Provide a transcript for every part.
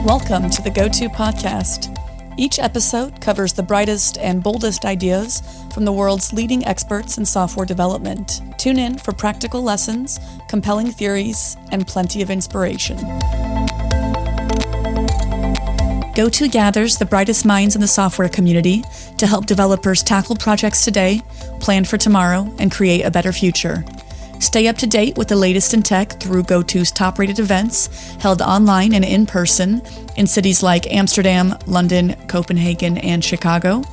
Welcome to the GOTO podcast. Each episode covers the brightest and boldest ideas from the world's leading experts in software development. Tune in for practical lessons, compelling theories, and plenty of inspiration. GOTO gathers the brightest minds in the software community to help developers tackle projects today, plan for tomorrow, and create a better future. Stay up to date with the latest in tech through GOTO's top-rated events held online and in person in cities like Amsterdam, London, Copenhagen, and Chicago,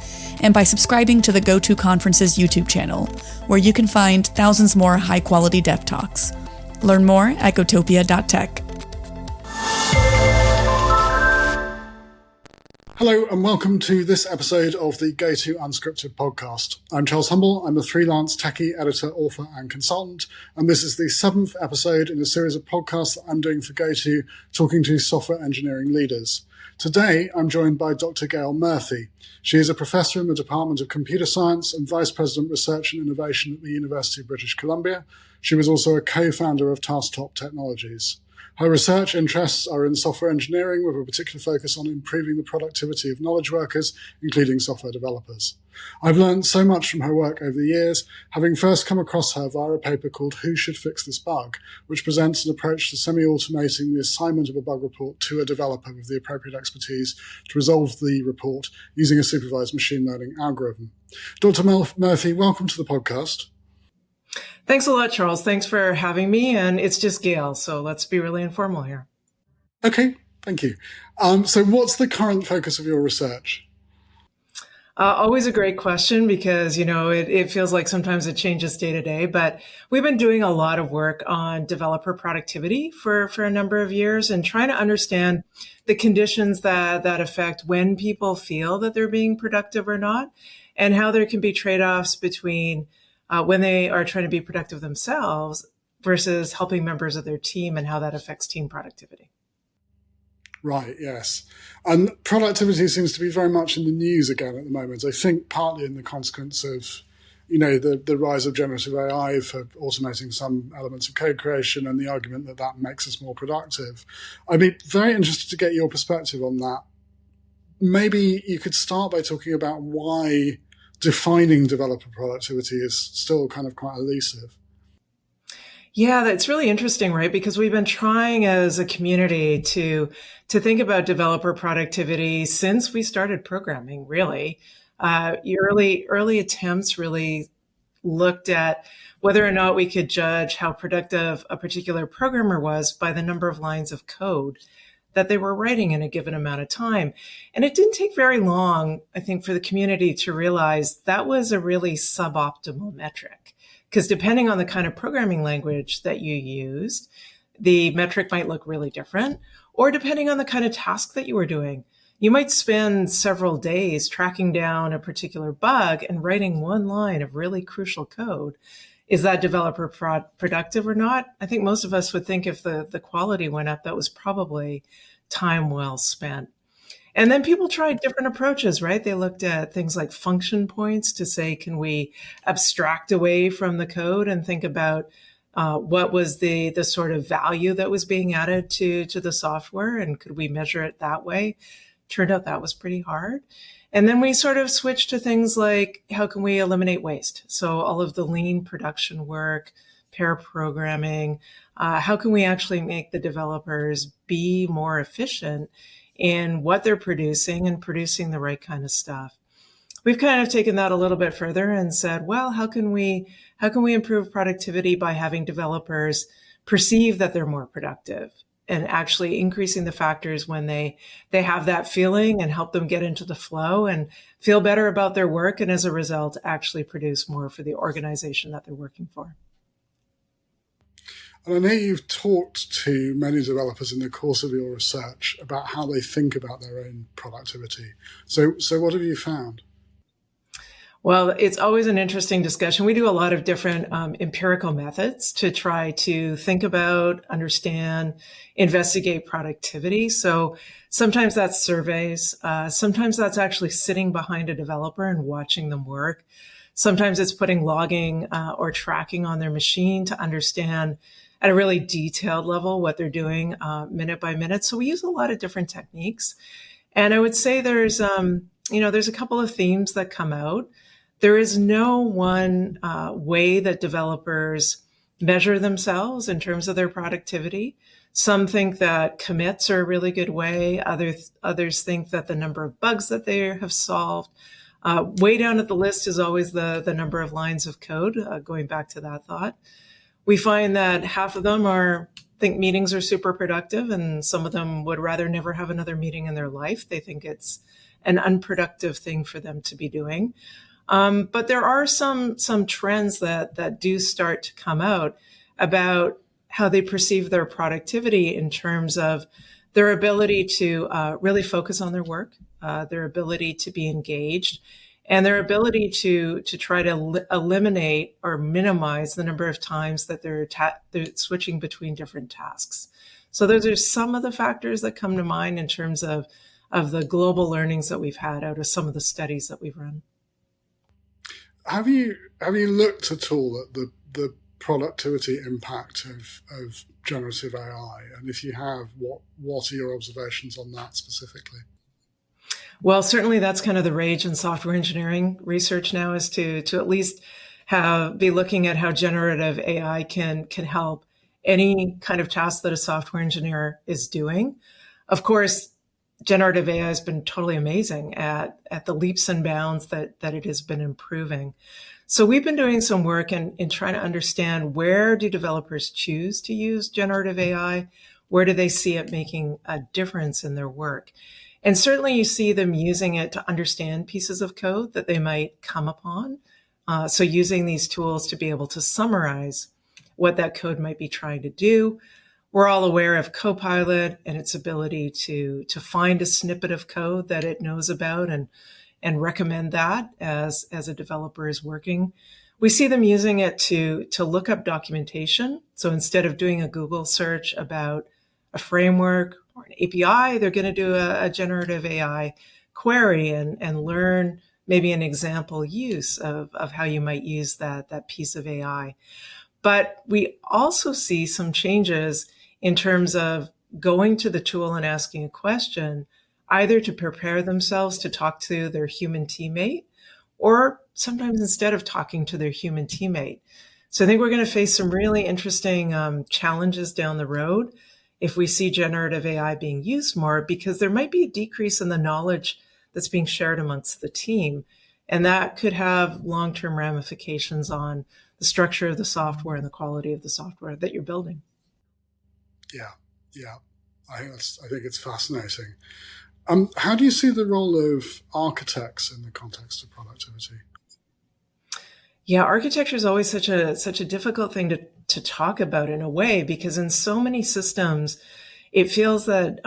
and by subscribing to the GOTO Conference's YouTube channel, where you can find thousands more high-quality dev talks. Learn more at gotopia.tech. Hello and welcome to this episode of the GOTO Unscripted podcast. I'm Charles Humble. I'm a freelance techie editor, author and consultant, and this is the 7th episode in a series of podcasts that I'm doing for GOTO, talking to software engineering leaders. Today, I'm joined by Dr. Gail Murphy. She is a professor in the Department of Computer Science and Vice President Research and Innovation at the University of British Columbia. She was also a co-founder of TaskTop Technologies. Her research interests are in software engineering with a particular focus on improving the productivity of knowledge workers, including software developers. I've learned so much from her work over the years, having first come across her via a paper called Who Should Fix This Bug, which presents an approach to semi-automating the assignment of a bug report to a developer with the appropriate expertise to resolve the report using a supervised machine learning algorithm. Dr. Murphy, welcome to the podcast. Thanks a lot, Charles. Thanks for having me. And it's just Gail, so let's be really informal here. Okay, thank you. So what's the current focus of your research? Always a great question because, it feels like sometimes it changes day to day, but we've been doing a lot of work on developer productivity for a number of years and trying to understand the conditions that affect when people feel that they're being productive or not, and how there can be trade-offs between when they are trying to be productive themselves versus helping members of their team and how that affects team productivity. Right, yes. And productivity seems to be very much in the news again at the moment. I think partly in the consequence of, the rise of generative AI for automating some elements of code creation and the argument that makes us more productive. I'd be very interested to get your perspective on that. Maybe you could start by talking about why defining developer productivity is still kind of quite elusive. Yeah, that's really interesting, right? Because we've been trying as a community to think about developer productivity since we started programming, really. Early attempts really looked at whether or not we could judge how productive a particular programmer was by the number of lines of code that they were writing in a given amount of time. And it didn't take very long, I think, for the community to realize that was a really suboptimal metric. Because depending on the kind of programming language that you used, the metric might look really different. Or depending on the kind of task that you were doing, you might spend several days tracking down a particular bug and writing one line of really crucial code. Is that developer productive or not? I think most of us would think if the quality went up, that was probably time well spent. And then people tried different approaches, right? They looked at things like function points to say, can we abstract away from the code and think about what was the sort of value that was being added to the software, and could we measure it that way? Turned out that was pretty hard. And then we sort of switched to things like, how can we eliminate waste? So all of the lean production work, pair programming, how can we actually make the developers be more efficient in what they're producing and producing the right kind of stuff? We've kind of taken that a little bit further and said, well, how can we improve productivity by having developers perceive that they're more productive? And actually increasing the factors when they have that feeling and help them get into the flow and feel better about their work, and as a result, actually produce more for the organization that they're working for. And I know you've talked to many developers in the course of your research about how they think about their own productivity. So what have you found? Well, it's always an interesting discussion. We do a lot of different empirical methods to try to think about, understand, investigate productivity. So sometimes that's surveys. Sometimes that's actually sitting behind a developer and watching them work. Sometimes it's putting logging or tracking on their machine to understand at a really detailed level what they're doing minute by minute. So we use a lot of different techniques. And I would say there's a couple of themes that come out. There is no one way that developers measure themselves in terms of their productivity. Some think that commits are a really good way. Others think that the number of bugs that they have solved. Way down at the list is always the number of lines of code, going back to that thought. We find that half of them think meetings are super productive, and some of them would rather never have another meeting in their life. They think it's an unproductive thing for them to be doing. But there are some trends that do start to come out about how they perceive their productivity in terms of their ability to really focus on their work, their ability to be engaged, and their ability to try to eliminate or minimize the number of times that they're switching between different tasks. So those are some of the factors that come to mind in terms of the global learnings that we've had out of some of the studies that we've run. Have you looked at all at the productivity impact of generative AI? And if you have, what are your observations on that specifically? Well, certainly that's kind of the rage in software engineering research now, is to at least be looking at how generative AI can help any kind of task that a software engineer is doing. Of course, generative AI has been totally amazing at the leaps and bounds that it has been improving. So we've been doing some work in trying to understand, where do developers choose to use generative AI? Where do they see it making a difference in their work? And certainly you see them using it to understand pieces of code that they might come upon. So using these tools to be able to summarize what that code might be trying to do. We're all aware of Copilot and its ability to find a snippet of code that it knows about and recommend that as a developer is working. We see them using it to look up documentation. So instead of doing a Google search about a framework or an API, they're going to do a generative AI query and learn maybe an example use of how you might use that piece of AI. But we also see some changes in terms of going to the tool and asking a question, either to prepare themselves to talk to their human teammate, or sometimes instead of talking to their human teammate. So I think we're going to face some really interesting challenges down the road if we see generative AI being used more, because there might be a decrease in the knowledge that's being shared amongst the team. And that could have long-term ramifications on the structure of the software and the quality of the software that you're building. Yeah. I think it's fascinating. How do you see the role of architects in the context of productivity? Yeah, architecture is always such a difficult thing to talk about in a way, because in so many systems, it feels that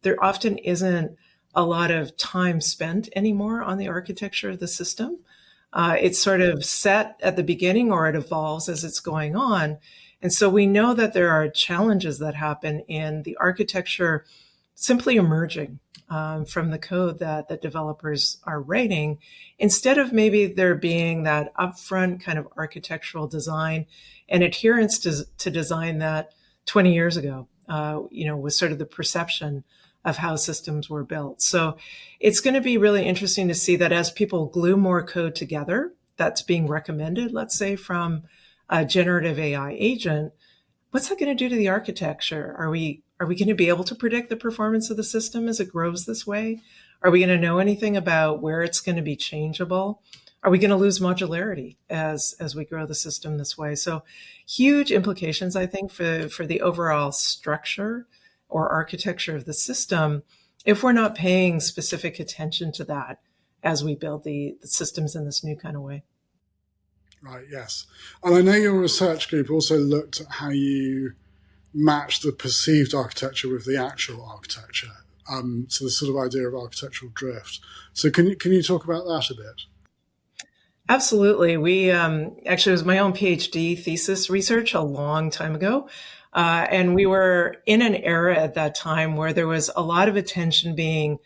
there often isn't a lot of time spent anymore on the architecture of the system. It's sort of set at the beginning, or it evolves as it's going on. And so we know that there are challenges that happen in the architecture simply emerging from the code that developers are writing, instead of maybe there being that upfront kind of architectural design and adherence to design that 20 years ago, was sort of the perception of how systems were built. So it's going to be really interesting to see that as people glue more code together that's being recommended, let's say from a generative AI agent, what's that going to do to the architecture? Are we going to be able to predict the performance of the system as it grows this way? Are we going to know anything about where it's going to be changeable? Are we going to lose modularity as we grow the system this way? So huge implications, I think, for the overall structure or architecture of the system if we're not paying specific attention to that as we build the systems in this new kind of way. Right, yes. And I know your research group also looked at how you match the perceived architecture with the actual architecture. So the sort of idea of architectural drift. So can you talk about that a bit? Absolutely. We actually, it was my own PhD thesis research a long time ago. And we were in an era at that time where there was a lot of attention being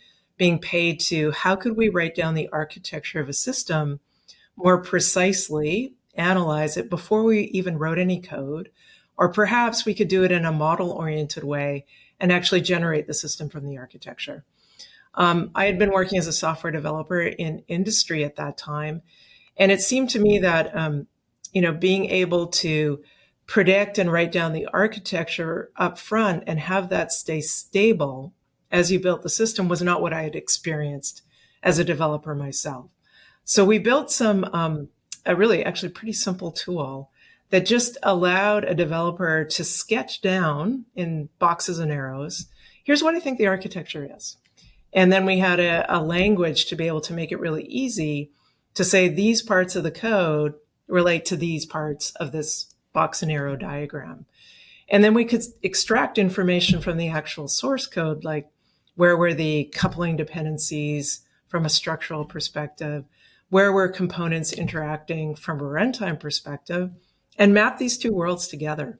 paid to how could we write down the architecture of a system more precisely, analyze it before we even wrote any code, Or perhaps we could do it in a model-oriented way and actually generate the system from the architecture. I had been working as a software developer in industry at that time, and it seemed to me that being able to predict and write down the architecture up front and have that stay stable as you built the system was not what I had experienced as a developer myself. So we built a really actually pretty simple tool that just allowed a developer to sketch down in boxes and arrows, here's what I think the architecture is. And then we had a language to be able to make it really easy to say these parts of the code relate to these parts of this box and arrow diagram. And then we could extract information from the actual source code, like where were the coupling dependencies from a structural perspective, where were components interacting from a runtime perspective, and map these two worlds together.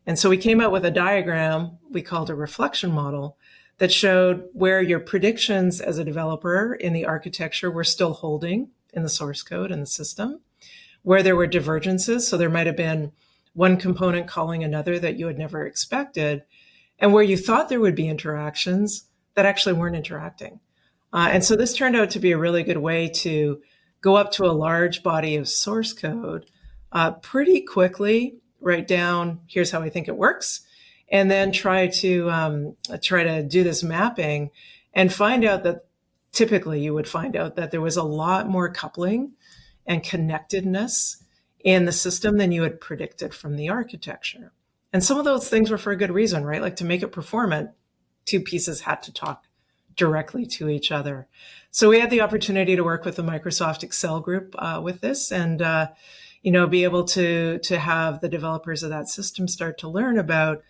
And so we came up with a diagram we called a reflection model that showed where your predictions as a developer in the architecture were still holding in the source code and the system, where there were divergences. So there might have been one component calling another that you had never expected, and where you thought there would be interactions that actually weren't interacting. And so this turned out to be a really good way to go up to a large body of source code pretty quickly, write down, here's how I think it works, and then try to do this mapping and find out that typically you would find out that there was a lot more coupling and connectedness in the system than you had predicted from the architecture. And some of those things were for a good reason, right? Like to make it performant, two pieces had to talk directly to each other. So we had the opportunity to work with the Microsoft Excel group with this and, be able to have the developers of that system start to learn about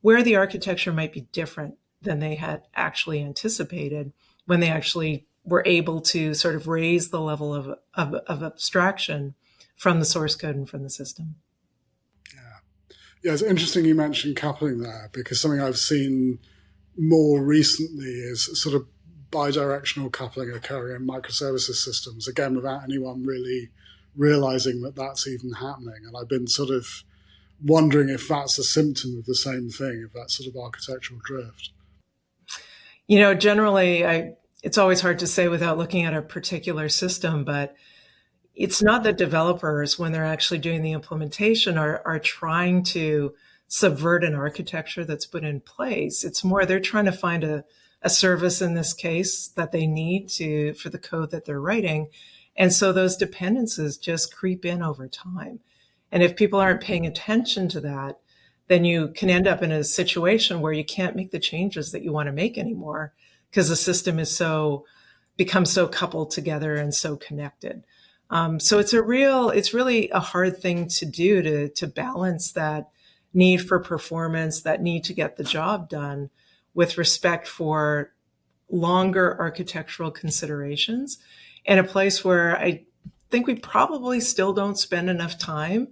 where the architecture might be different than they had actually anticipated when they actually were able to sort of raise the level of abstraction from the source code and from the system. Yeah, it's interesting you mentioned coupling there, because something I've seen more recently is sort of bidirectional coupling occurring in microservices systems, again, without anyone really realizing that that's even happening. And I've been sort of wondering if that's a symptom of the same thing, of that sort of architectural drift. Generally, it's always hard to say without looking at a particular system, but it's not that developers, when they're actually doing the implementation, are trying to subvert an architecture that's put in place. It's more they're trying to find a service in this case that they need for the code that they're writing. And so those dependencies just creep in over time. And if people aren't paying attention to that, then you can end up in a situation where you can't make the changes that you want to make anymore because the system is becomes so coupled together and so connected. So it's really a hard thing to do to balance that need for performance, that need to get the job done with respect for longer architectural considerations, and a place where I think we probably still don't spend enough time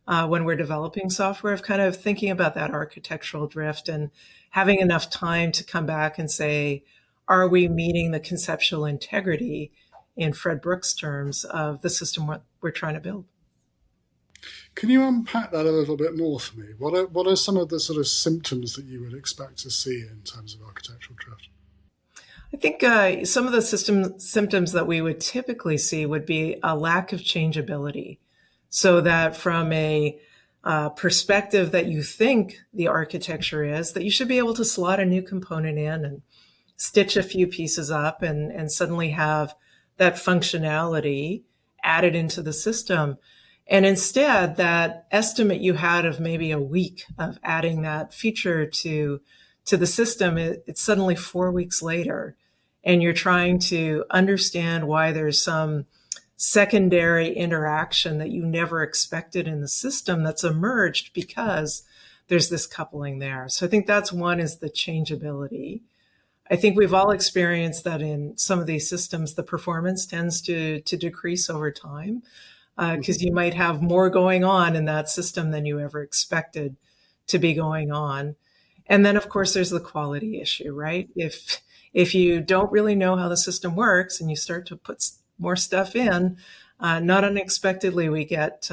when we're developing software of kind of thinking about that architectural drift and having enough time to come back and say, are we meeting the conceptual integrity in Fred Brooks' terms of the system we're trying to build? Can you unpack that a little bit more for me? What are some of the sort of symptoms that you would expect to see in terms of architectural drift? I think some of the symptoms that we would typically see would be a lack of changeability. So that from a perspective that you think the architecture is, that you should be able to slot a new component in and stitch a few pieces up and suddenly have that functionality added into the system. And instead, that estimate you had of maybe a week of adding that feature to the system, it's suddenly 4 weeks later, and you're trying to understand why there's some secondary interaction that you never expected in the system that's emerged because there's this coupling there. So I think that's one, is the changeability. I think we've all experienced that in some of these systems, the performance tends to decrease over time because you might have more going on in that system than you ever expected to be going on. And then, of course, there's the quality issue, right? If you don't really know how the system works and you start to put more stuff in, not unexpectedly, we get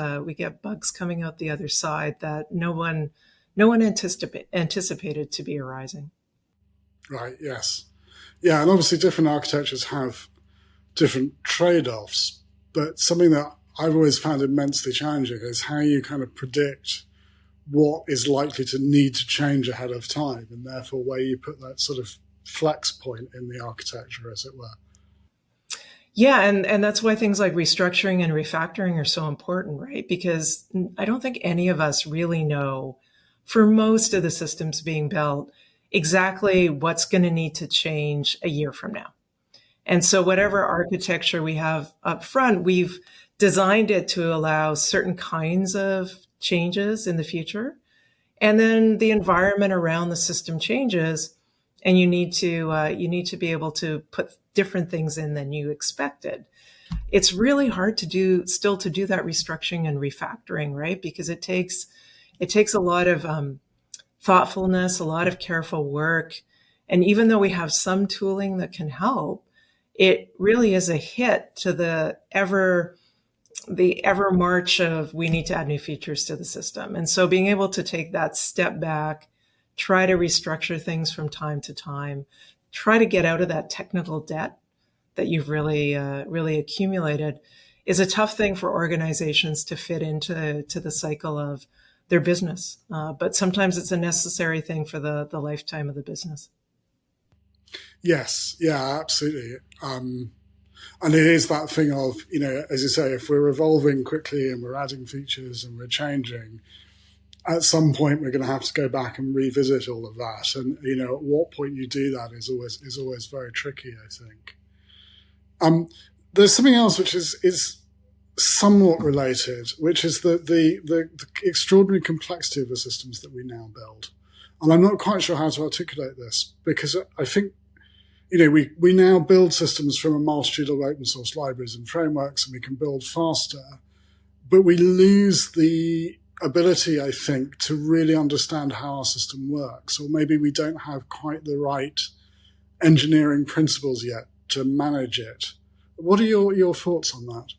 bugs coming out the other side that no one no one anticipated to be arising. Right, yes. Yeah, and obviously different architectures have different trade-offs, but something that I've always found immensely challenging is how you kind of predict what is likely to need to change ahead of time, and therefore where you put that sort of flex point in the architecture, as it were. Yeah, and that's why things like restructuring and refactoring are so important, right? Because I don't think any of us really know, for most of the systems being built, exactly what's going to need to change a year from now. And so whatever architecture we have up front, we've designed it to allow certain kinds of changes in the future. And then the environment around the system changes, and you need to be able to put different things in than you expected. It's really hard to do that restructuring and refactoring, right? Because it takes a lot of thoughtfulness, a lot of careful work. And even though we have some tooling that can help, it really is a hit to the ever march of we need to add new features to the system. And so being able to take that step back, try to restructure things from time to time, try to get out of that technical debt that you've really accumulated is a tough thing for organizations to fit into the cycle of their business. But sometimes it's a necessary thing for the lifetime of the business. Yes, yeah, absolutely. And it is that thing of, as you say, if we're evolving quickly and we're adding features and we're changing, at some point we're going to have to go back and revisit all of that. And, at what point you do that is always very tricky, I think. There's something else which is somewhat related, which is the extraordinary complexity of the systems that we now build. And I'm not quite sure how to articulate this, because I think we now build systems from a multitude of open source libraries and frameworks, and we can build faster, but we lose the ability, I think, to really understand how our system works, or maybe we don't have quite the right engineering principles yet to manage it. What are your thoughts on that?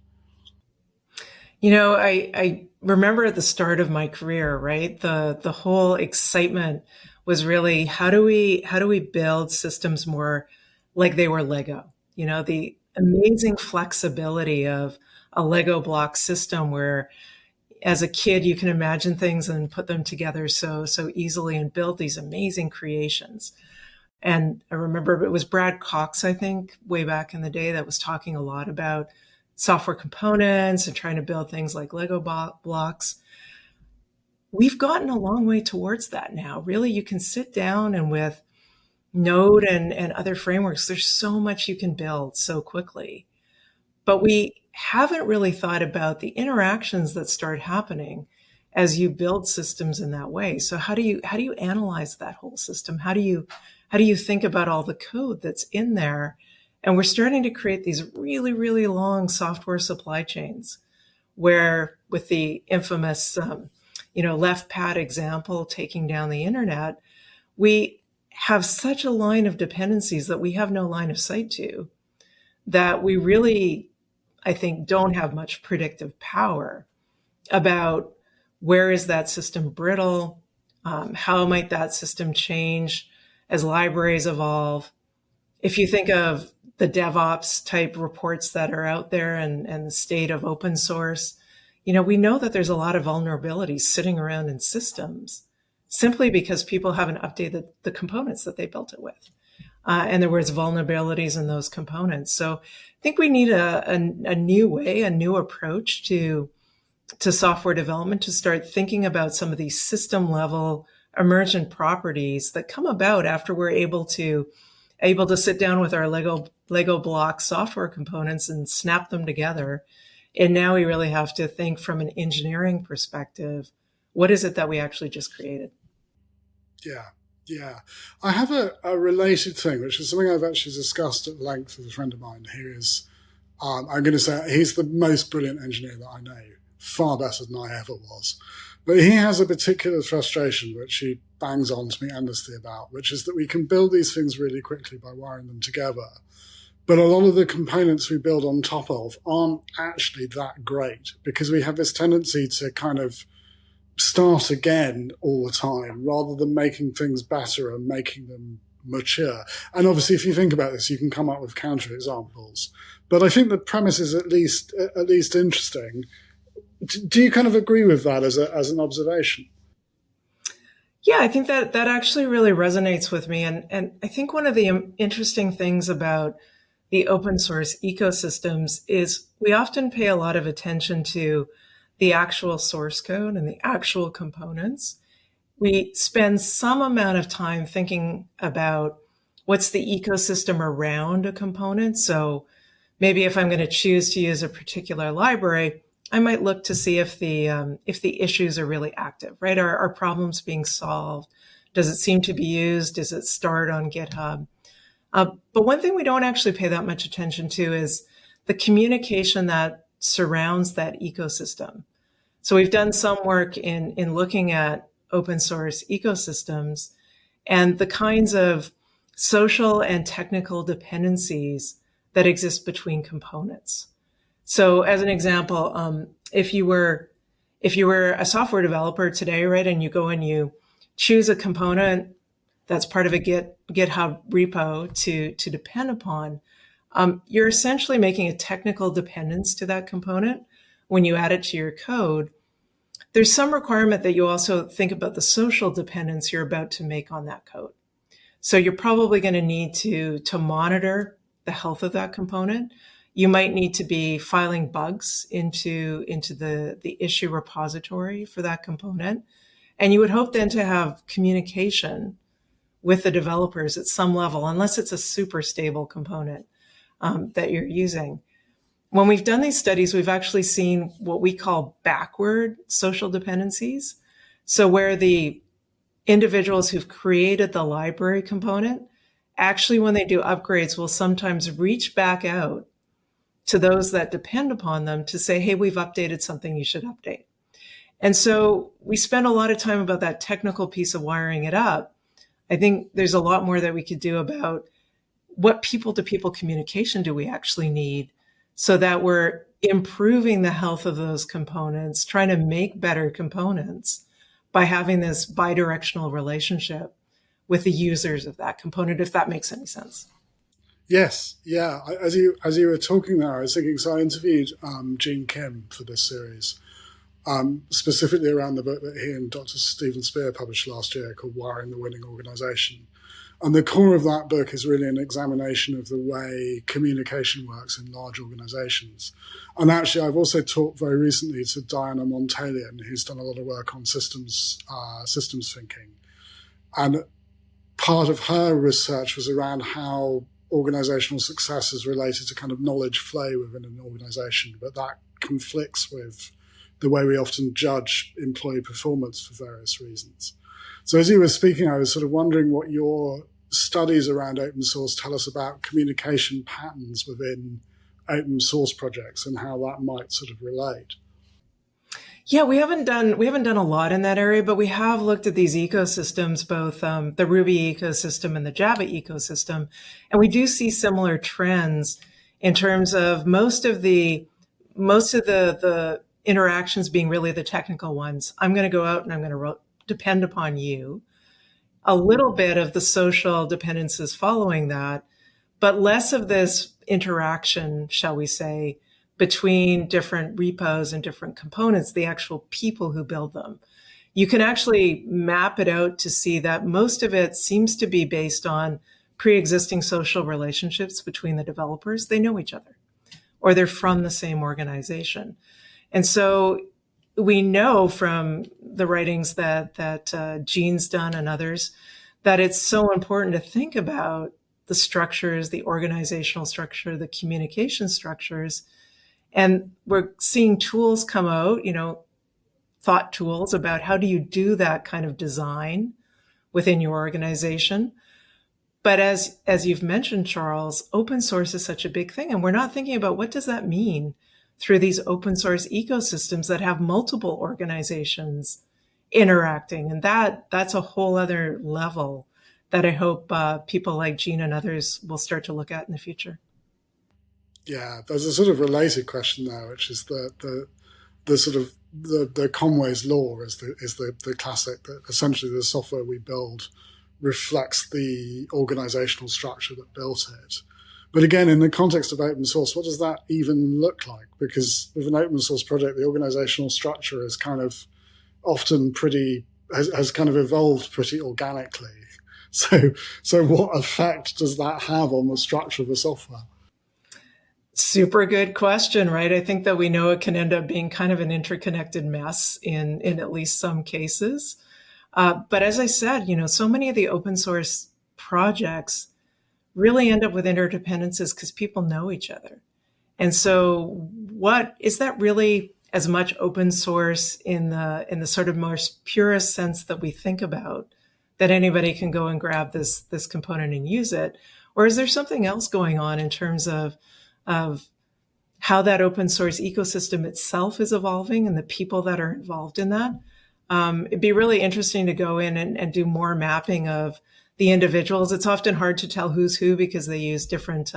I remember at the start of my career, right? The whole excitement was really how do we build systems more like they were Lego? The amazing flexibility of a Lego block system where as a kid you can imagine things and put them together so easily and build these amazing creations. And I remember it was Brad Cox, I think, way back in the day that was talking a lot about software components and trying to build things like Lego blocks. We've gotten a long way towards that now. Really, you can sit down and with Node and other frameworks, there's so much you can build so quickly. But we haven't really thought about the interactions that start happening as you build systems in that way. So how do you analyze that whole system? How do you think about all the code that's in there? And we're starting to create these really, really long software supply chains where, with the infamous, left pad example, taking down the internet, we have such a line of dependencies that we have no line of sight to, that we really, I think, don't have much predictive power about where is that system brittle, how might that system change as libraries evolve. If you think of the DevOps type reports that are out there and the state of open source, we know that there's a lot of vulnerabilities sitting around in systems simply because people haven't updated the components that they built it with. And there was vulnerabilities in those components. So I think we need a new way, a new approach to software development to start thinking about some of these system level emergent properties that come about after we're able to sit down with our Lego block software components and snap them together. And now we really have to think from an engineering perspective, what is it that we actually just created? Yeah. I have a related thing, which is something I've actually discussed at length with a friend of mine who is, I'm going to say, he's the most brilliant engineer that I know, far better than I ever was. But he has a particular frustration, which he bangs on to me endlessly about, which is that we can build these things really quickly by wiring them together. But a lot of the components we build on top of aren't actually that great, because we have this tendency to kind of start again all the time rather than making things better and making them mature. And obviously, if you think about this, you can come up with counterexamples. But I think the premise is at least interesting. Do you kind of agree with that as an observation? Yeah, I think that actually really resonates with me. And I think one of the interesting things about the open source ecosystems is we often pay a lot of attention to the actual source code and the actual components. We spend some amount of time thinking about what's the ecosystem around a component. So maybe if I'm going to choose to use a particular library, I might look to see if the issues are really active, right? Are problems being solved? Does it seem to be used? Does it start on GitHub? But one thing we don't actually pay that much attention to is the communication that surrounds that ecosystem. So we've done some work in looking at open source ecosystems and the kinds of social and technical dependencies that exist between components. So as an example, if you were a software developer today, right, and you go and you choose a component that's part of a GitHub repo to depend upon, you're essentially making a technical dependence to that component when you add it to your code. There's some requirement that you also think about the social dependence you're about to make on that code. So you're probably going to need to monitor the health of that component. You might need to be filing bugs into the issue repository for that component. And you would hope then to have communication with the developers at some level, unless it's a super stable component that you're using. When we've done these studies, we've actually seen what we call backward social dependencies. So where the individuals who've created the library component, actually when they do upgrades, will sometimes reach back out to those that depend upon them to say, hey, we've updated something, you should update. And so we spend a lot of time about that technical piece of wiring it up. I think there's a lot more that we could do about what people-to-people communication do we actually need so that we're improving the health of those components, trying to make better components by having this bidirectional relationship with the users of that component, if that makes any sense. Yes, yeah. As you were talking there, I was thinking, so I interviewed Gene Kim for this series, specifically around the book that he and Dr. Stephen Spear published last year called Wiring the Winning Organization. And the core of that book is really an examination of the way communication works in large organizations. And actually, I've also talked very recently to Diana Montalian, who's done a lot of work on systems thinking. And part of her research was around how organizational success is related to kind of knowledge flow within an organization, but that conflicts with the way we often judge employee performance for various reasons. So as you were speaking, I was sort of wondering what your studies around open source tell us about communication patterns within open source projects and how that might sort of relate. Yeah, we haven't done a lot in that area, but we have looked at these ecosystems, both the Ruby ecosystem and the Java ecosystem, and we do see similar trends in terms of most of the interactions being really the technical ones. I'm going to go out and I'm going to depend upon you. A little bit of the social dependencies following that, but less of this interaction, shall we say, between different repos and different components, the actual people who build them. You can actually map it out to see that most of it seems to be based on pre-existing social relationships between the developers. They know each other, or they're from the same organization. And so we know from the writings that Gene's done and others that it's so important to think about the structures, the organizational structure, the communication structures. And we're seeing tools come out, thought tools about how do you do that kind of design within your organization. But as you've mentioned, Charles, open source is such a big thing. And we're not thinking about what does that mean through these open source ecosystems that have multiple organizations interacting. And that's a whole other level that I hope people like Gene and others will start to look at in the future. Yeah, there's a sort of related question there, which is the sort of the Conway's law is the classic, that essentially the software we build reflects the organizational structure that built it. But again, in the context of open source, what does that even look like? Because with an open source project, the organizational structure is kind of often has kind of evolved pretty organically. So what effect does that have on the structure of the software? Super good question, right? I think that we know it can end up being kind of an interconnected mess in at least some cases. But as I said, so many of the open source projects really end up with interdependencies because people know each other. And so what is that really as much open source in the sort of most purest sense that we think about, that anybody can go and grab this component and use it? Or is there something else going on in terms of how that open source ecosystem itself is evolving and the people that are involved in that? It'd be really interesting to go in and do more mapping of the individuals. It's often hard to tell who's who because they use different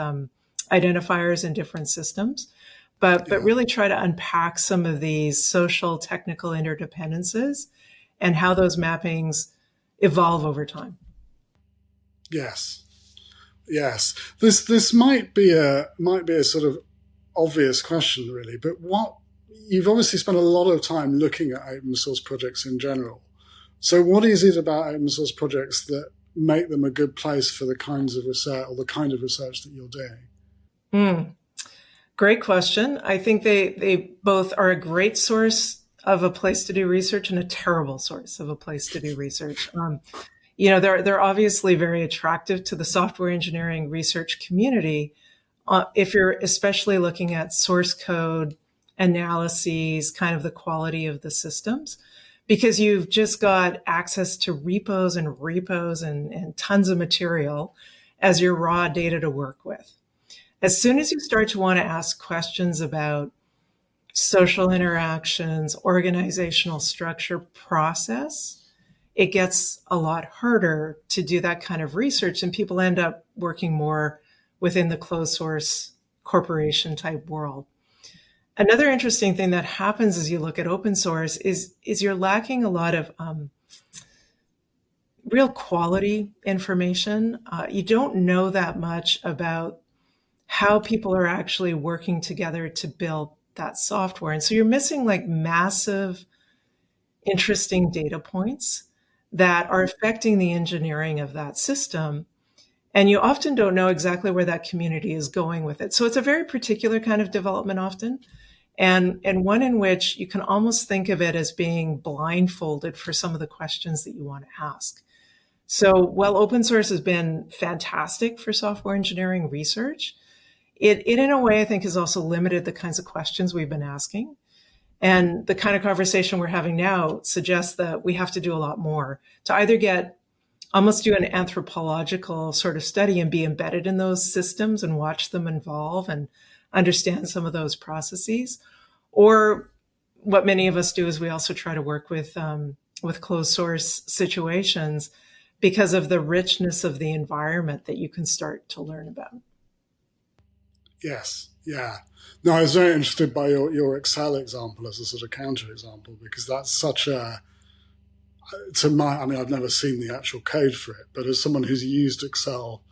identifiers in different systems, but really try to unpack some of these social technical interdependencies and how those mappings evolve over time. Yes. This might be a sort of obvious question, really, but you've obviously spent a lot of time looking at open source projects in general. So what is it about open source projects that make them a good place for the kinds of research or the kind of research that you're doing? Great question. I think they both are a great source of a place to do research and a terrible source of a place to do research. They're obviously very attractive to the software engineering research community if you're especially looking at source code analyses, kind of the quality of the systems, because you've just got access to repos and tons of material as your raw data to work with. As soon as you start to want to ask questions about social interactions, organizational structure, process, it gets a lot harder to do that kind of research, and people end up working more within the closed source corporation type world. Another interesting thing that happens as you look at open source is you're lacking a lot of real quality information. You don't know that much about how people are actually working together to build that software. And so you're missing like massive, interesting data points that are affecting the engineering of that system. And you often don't know exactly where that community is going with it. So it's a very particular kind of development often, and one in which you can almost think of it as being blindfolded for some of the questions that you want to ask. So while open source has been fantastic for software engineering research, it in a way, I think, has also limited the kinds of questions we've been asking. And the kind of conversation we're having now suggests that we have to do a lot more to either almost do an anthropological sort of study and be embedded in those systems and watch them evolve and understand some of those processes. Or what many of us do is we also try to work with closed source situations because of the richness of the environment that you can start to learn about. Yes. Yeah. No, I was very interested by your Excel example as a sort of counter example, because that's such a, I've never seen the actual code for it, but as someone who's used Excel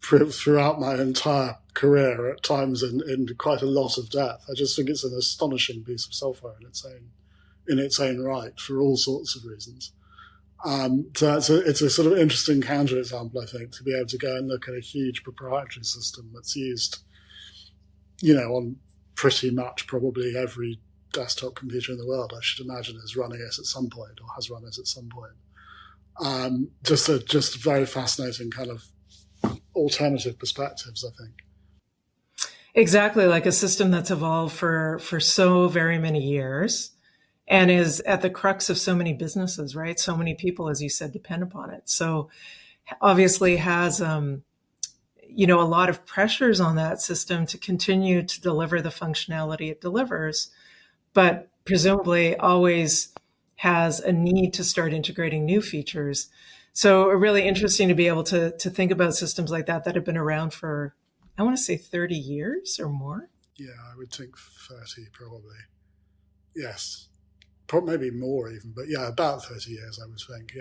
throughout my entire career at times in quite a lot of depth, I just think it's an astonishing piece of software in its own right for all sorts of reasons. So it's a sort of interesting counterexample, I think, to be able to go and look at a huge proprietary system that's used, on pretty much probably every desktop computer in the world, I should imagine, is running it at some point or has run it at some point. Just very fascinating kind of alternative perspectives, I think. Exactly, like a system that's evolved for so very many years and is at the crux of so many businesses, right? So many people, as you said, depend upon it. So obviously has, a lot of pressures on that system to continue to deliver the functionality it delivers, but presumably always has a need to start integrating new features. So really interesting to be able to think about systems like that have been around for, I want to say 30 years or more. Yeah, I would think 30 probably. Yes. Maybe more even, but yeah, about 30 years, I would think.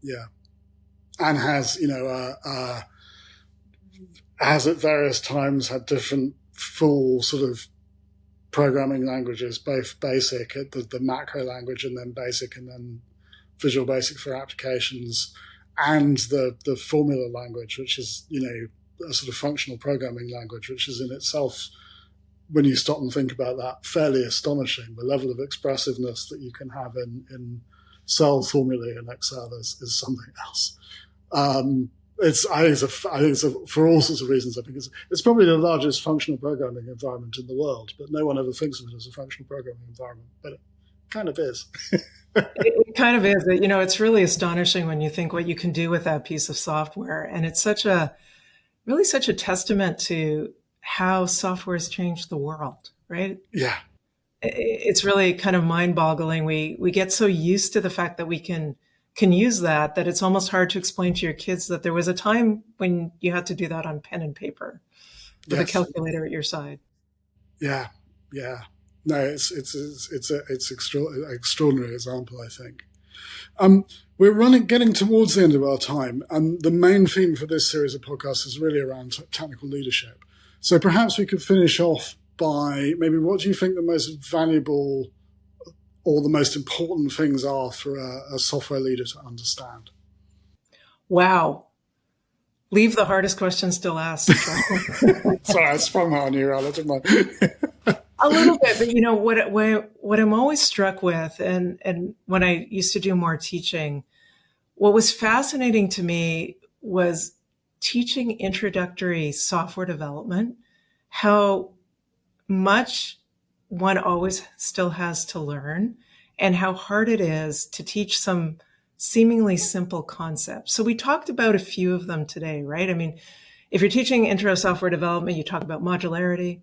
Yeah. And has, has at various times had different full sort of programming languages, both basic, the macro language, and then basic, and then Visual Basic for applications, and the formula language, which is, a sort of functional programming language, which is in itself, when you stop and think about that, fairly astonishing. The level of expressiveness that you can have in cell formulae in Excel is something else. I think for all sorts of reasons, I think it's probably the largest functional programming environment in the world, but no one ever thinks of it as a functional programming environment, but it kind of is. It kind of is. It's really astonishing when you think what you can do with that piece of software. And it's such a testament to how software has changed the world, right? Yeah. It's really kind of mind-boggling. We get so used to the fact that we can use that it's almost hard to explain to your kids that there was a time when you had to do that on pen and paper with a calculator at your side. Yeah. No, it's an extraordinary example, I think. We're getting towards the end of our time, and the main theme for this series of podcasts is really around technical leadership. So perhaps we could finish off by maybe, what do you think the most valuable or the most important things are for a software leader to understand? Wow. Leave the hardest questions till last. Sorry, I sprung that on you, Rala, didn't I? A little bit, but what I'm always struck with, and when I used to do more teaching, what was fascinating to me was teaching introductory software development, how much one always still has to learn, and how hard it is to teach some seemingly simple concepts. So we talked about a few of them today, right? I mean, if you're teaching intro software development, you talk about modularity,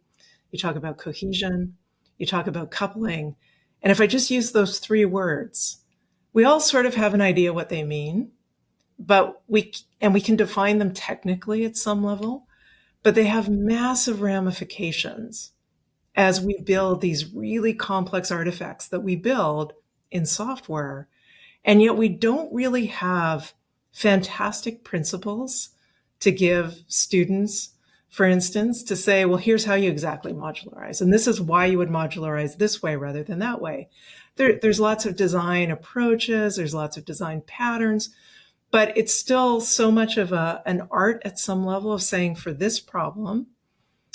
you talk about cohesion, you talk about coupling. And if I just use those three words, we all sort of have an idea what they mean, but we can define them technically at some level, but they have massive ramifications as we build these really complex artifacts that we build in software. And yet we don't really have fantastic principles to give students, for instance, to say, well, here's how you exactly modularize. And this is why you would modularize this way rather than that way. There's lots of design approaches. There's lots of design patterns, but it's still so much of an art at some level of saying, for this problem,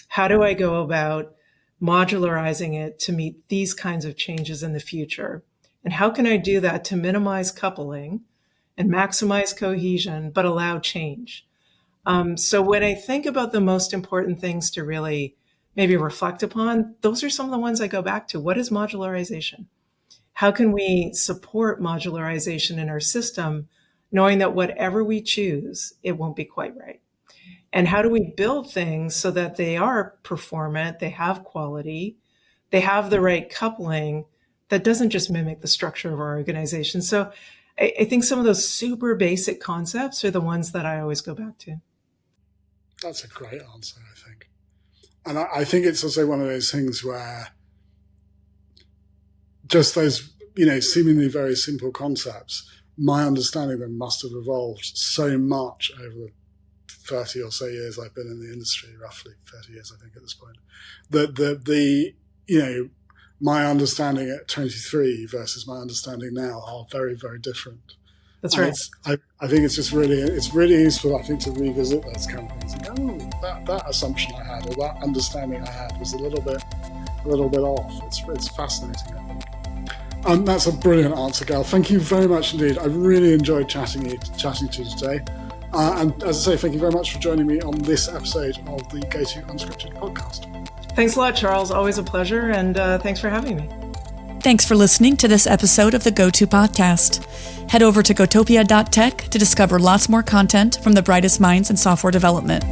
how do I go about modularizing it to meet these kinds of changes in the future? And how can I do that to minimize coupling and maximize cohesion, but allow change? So when I think about the most important things to really maybe reflect upon, those are some of the ones I go back to. What is modularization? How can we support modularization in our system, knowing that whatever we choose, it won't be quite right? And how do we build things so that they are performant, they have quality, they have the right coupling that doesn't just mimic the structure of our organization? So I think some of those super basic concepts are the ones that I always go back to. That's a great answer, I think. And I think it's also one of those things where just those, seemingly very simple concepts, my understanding of them must have evolved so much over the 30 or so years I've been in the industry, roughly 30 years, I think, at this point, that my understanding at 23 versus my understanding now are very, very different. That's right. I think it's really useful, I think, to revisit those kind of things and go, that assumption I had or that understanding I had was a little bit off. It's fascinating, I think. That's a brilliant answer, Gail. Thank you very much indeed. I really enjoyed chatting to you today. And as I say, thank you very much for joining me on this episode of the GOTO Unscripted podcast. Thanks a lot, Charles. Always a pleasure. And thanks for having me. Thanks for listening to this episode of the GOTO podcast. Head over to gotopia.tech to discover lots more content from the brightest minds in software development.